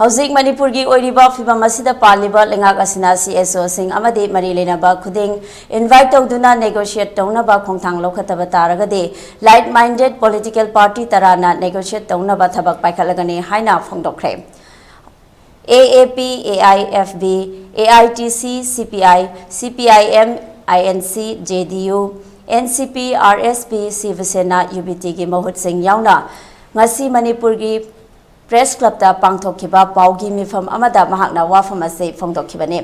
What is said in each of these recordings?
Houzik Manipur gi oiriba fibam asida paliba lengak asina CSO sing amadi mari leinaba khuding invite touduna negotiate townaba khongthang loukhatlu taragade light minded political party tarana negotiate townaba thabak paikhalagani haina phongdokre. AAP, AIFB, AITC, CPI, CPIM, INC, JDU, NCP, RSP, Sivasena, UBT gi mahut sing yauna ngasi Manipur gi Press Club ta pangthokhiba paugi mifam amada mahakna wafam ase phongdokhibane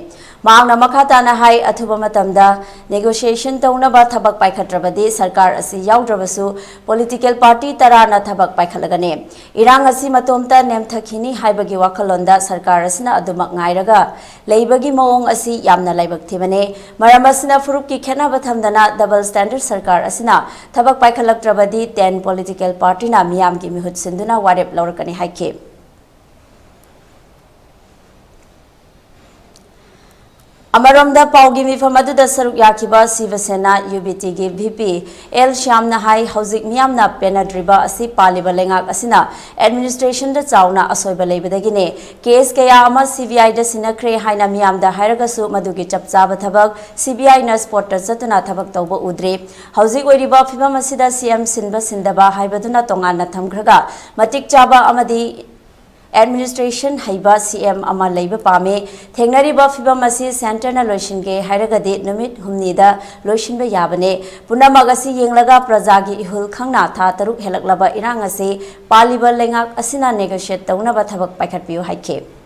mahakna makhatana hai athuba matamda negotiation taunaba thabak paikhatrabadi sarkar asi yaudраbasu political party tarana thabak paikhalagane irang asi matomta nemthakhini haibagi wakhalonda sarkar asina adumak ngairaga leibagi mawong asi yamna laibak thibane maram asina furukki khenaba thamdana double standard sarkar asina thabak paikhalaktrabadi 10 political party na miyam gi mihut sinduna warep laurakani haike Amaramda paugi mifam aduda saruk yakiba Sivasena UBT gi VP L Shyamna hai houzik miyamna penadriba asi paliba lengak asina administration da chauna asoiba leibadagine case kaya ama CBI da sinakre haina miyamda hairagasu madugi chapchaba thabak CBI na spot ta chatuna thabak tawba udre houzik oiriba fibam asida CM sinba sindaba haibaduna tongan na thamkhraga matik chaba amadi Administration haiba CM ama leiba pame thengnariba fibam asi center na loishinge hairagade numit humnida loishinba yabane punamag asi yenglaga prajagi ihul khangna tha taruk helaklaba irang ase paliba lengak asina negotiate taunaba thabak paikhatpiu haike